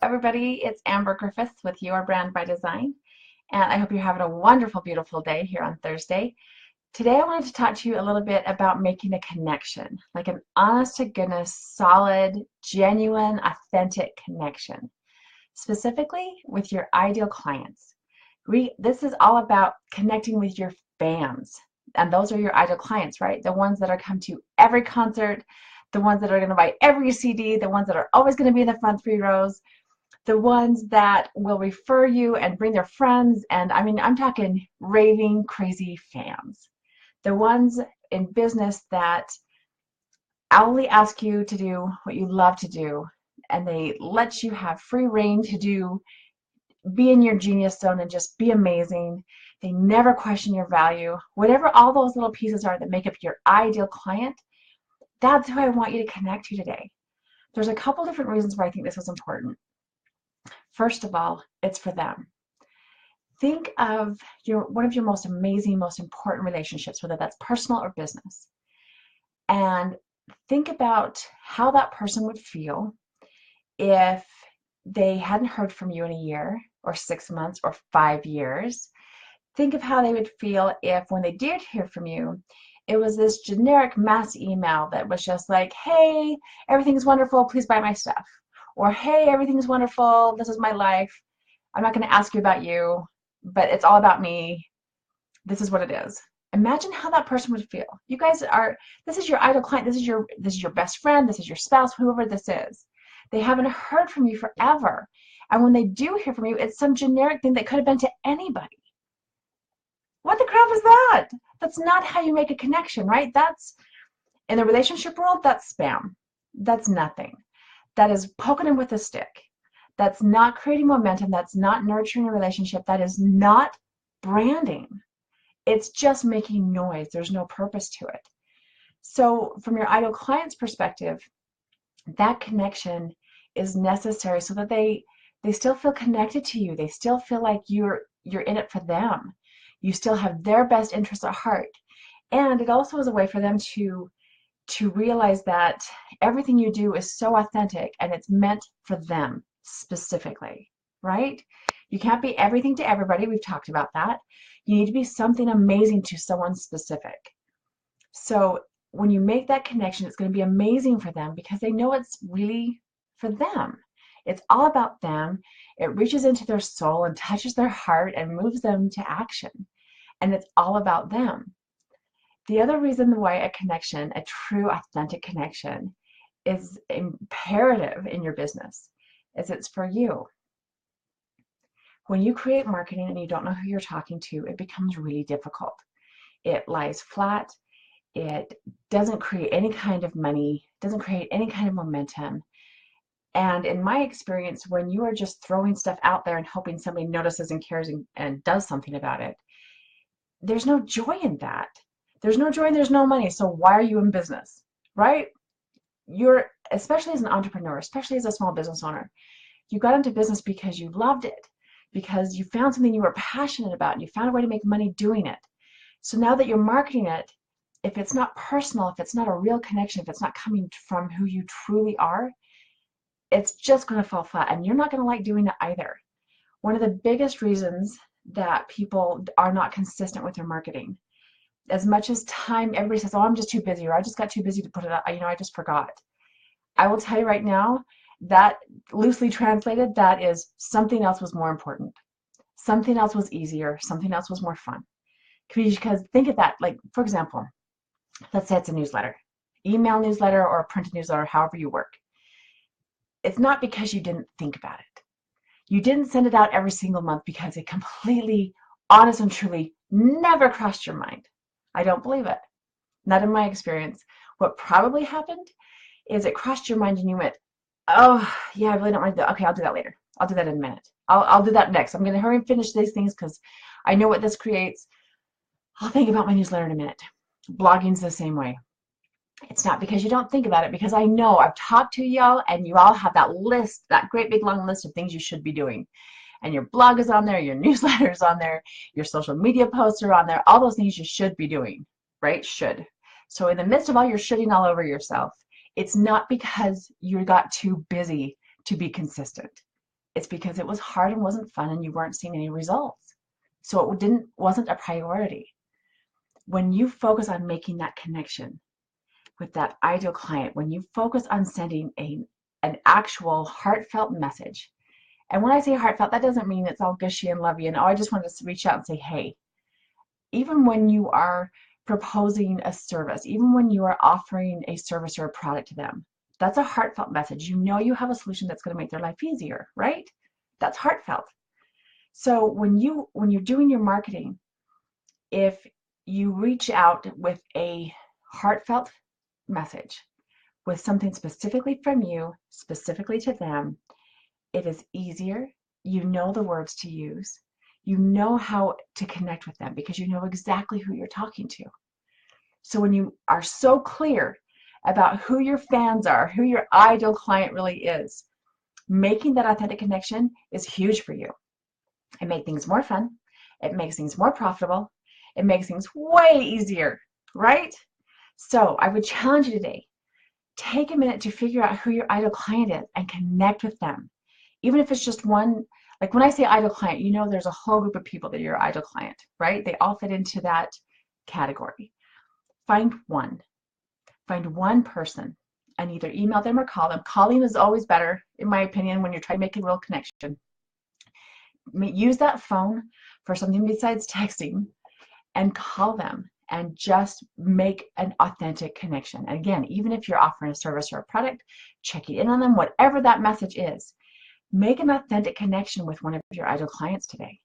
Everybody, it's Amber Griffiths with Your Brand by Design, and I hope you're having a wonderful, beautiful day here on Thursday. Today, I wanted to talk to you a little bit about making a connection, like an honest to goodness, solid, genuine, authentic connection, specifically with your ideal clients. This is all about connecting with your fans, and those are your ideal clients, right? The ones that are come to every concert, the ones that are going to buy every CD, the ones that are always going to be in the front 3 rows, the ones that will refer you and bring their friends. And I mean, I'm talking raving, crazy fans. The ones in business that only ask you to do what you love to do, and they let you have free reign to be in your genius zone and just be amazing. They never question your value. Whatever all those little pieces are that make up your ideal client, that's who I want you to connect to today. There's a couple different reasons why I think this is important. First of all, it's for them. Think of one of your most amazing, most important relationships, whether that's personal or business, and think about how that person would feel if they hadn't heard from you in a year or 6 months or 5 years. Think of how they would feel if, when they did hear from you, it was this generic mass email that was just like, hey, everything's wonderful, please buy my stuff. Or, hey, everything's wonderful, this is my life. I'm not going to ask you about you, but it's all about me. This is what it is. Imagine how that person would feel. You guys are, this is your ideal client, this is your best friend, this is your spouse, whoever this is. They haven't heard from you forever. And when they do hear from you, it's some generic thing that could have been to anybody. What the crap is that? That's not how you make a connection, right? That's, in the relationship world, that's spam. That's nothing. That is poking them with a stick. That's not creating momentum. That's not nurturing a relationship. That is not branding. It's just making noise. There's no purpose to it. So from your ideal client's perspective, that connection is necessary so that they still feel connected to you. They still feel like you're in it for them. You still have their best interests at heart. And it also is a way for them to realize that everything you do is so authentic and it's meant for them specifically, right? You can't be everything to everybody. We've talked about that. You need to be something amazing to someone specific. So when you make that connection, it's going to be amazing for them because they know it's really for them. It's all about them. It reaches into their soul and touches their heart and moves them to action. And it's all about them. The other reason why a connection, a true authentic connection, is imperative in your business is it's for you. When you create marketing and you don't know who you're talking to, it becomes really difficult. It lies flat. It doesn't create any kind of money, doesn't create any kind of momentum. And in my experience, when you are just throwing stuff out there and hoping somebody notices and cares and does something about it, there's no joy in that. There's no joy, there's no money. So why are you in business, right? You're, especially as an entrepreneur, especially as a small business owner, you got into business because you loved it, because you found something you were passionate about and you found a way to make money doing it. So now that you're marketing it, if it's not personal, if it's not a real connection, if it's not coming from who you truly are, it's just going to fall flat and you're not going to like doing it either. One of the biggest reasons that people are not consistent with their marketing, as much as time, everybody says, oh, I'm just too busy, or I just got too busy to put it up, I just forgot. I will tell you right now, that loosely translated, that is something else was more important. Something else was easier. Something else was more fun. Because think of that, like, for example, let's say it's a newsletter, email newsletter or a printed newsletter, however you work. It's not because you didn't think about it. You didn't send it out every single month because it completely, honest and truly, never crossed your mind. I don't believe it. Not in my experience. What probably happened is it crossed your mind and you went, oh, yeah, I really don't want to do that. Okay, I'll do that later. I'll do that in a minute. I'll do that next. I'm going to hurry and finish these things because I know what this creates. I'll think about my newsletter in a minute. Blogging's the same way. It's not because you don't think about it, because I know I've talked to y'all and you all have that list, that great big long list of things you should be doing. And your blog is on there, your newsletter is on there, your social media posts are on there, all those things you should be doing, right? Should. So in the midst of all your shitting all over yourself, it's not because you got too busy to be consistent. It's because it was hard and wasn't fun and you weren't seeing any results. So it wasn't a priority. When you focus on making that connection with that ideal client, when you focus on sending an actual heartfelt message, and when I say heartfelt, that doesn't mean it's all gushy and lovey and, oh, I just wanted to reach out and say, hey. Even when you are proposing a service, even when you are offering a service or a product to them, that's a heartfelt message. You know you have a solution that's going to make their life easier, right? That's heartfelt. So when you're doing your marketing, if you reach out with a heartfelt message, with something specifically from you, specifically to them, it is easier. You know the words to use. You know how to connect with them because you know exactly who you're talking to. So when you are so clear about who your fans are, who your ideal client really is, making that authentic connection is huge for you. It makes things more fun. It makes things more profitable. It makes things way easier, right? So I would challenge you today, take a minute to figure out who your ideal client is and connect with them. Even if it's just one, like when I say ideal client, you know there's a whole group of people that are your ideal client, right? They all fit into that category. Find one person and either email them or call them. Calling is always better, in my opinion, when you're trying to make a real connection. Use that phone for something besides texting and call them and just make an authentic connection. And again, even if you're offering a service or a product, check in on them, whatever that message is. Make an authentic connection with one of your ideal clients today.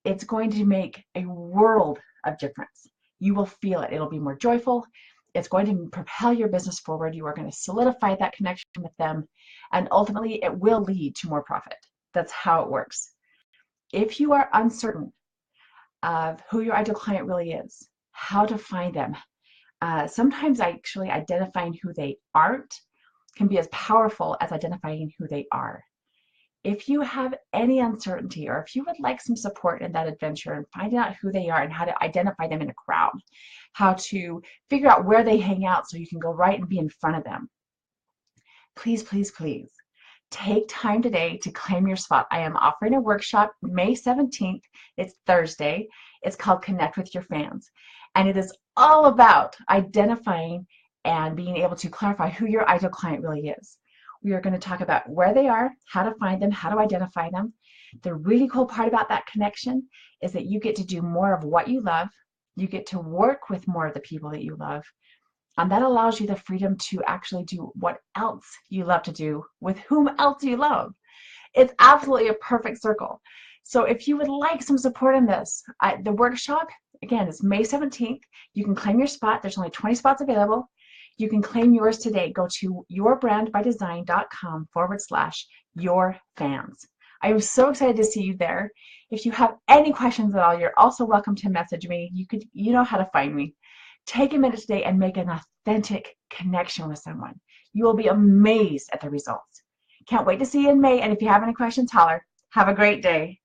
It's going to make a world of difference. You will feel it. It'll be more joyful. It's going to propel your business forward. You are going to solidify that connection with them. And ultimately, it will lead to more profit. That's how it works. If you are uncertain of who your ideal client really is, how to find them, sometimes actually identifying who they aren't can be as powerful as identifying who they are. If you have any uncertainty or if you would like some support in that adventure and finding out who they are and how to identify them in a crowd, how to figure out where they hang out so you can go right and be in front of them, please, please, please take time today to claim your spot. I am offering a workshop May 17th. It's Thursday. It's called Connect with Your Fans. And it is all about identifying and being able to clarify who your ideal client really is. We are going to talk about where they are, how to find them, how to identify them. The really cool part about that connection is that you get to do more of what you love. You get to work with more of the people that you love. And that allows you the freedom to actually do what else you love to do with whom else you love. It's absolutely a perfect circle. So if you would like some support in this, the workshop, again, is May 17th. You can claim your spot. There's only 20 spots available. You can claim yours today. Go to yourbrandbydesign.com/yourfans. I am so excited to see you there. If you have any questions at all, you're also welcome to message me. You know how to find me. Take a minute today and make an authentic connection with someone. You will be amazed at the results. Can't wait to see you in May. And if you have any questions, holler. Have a great day.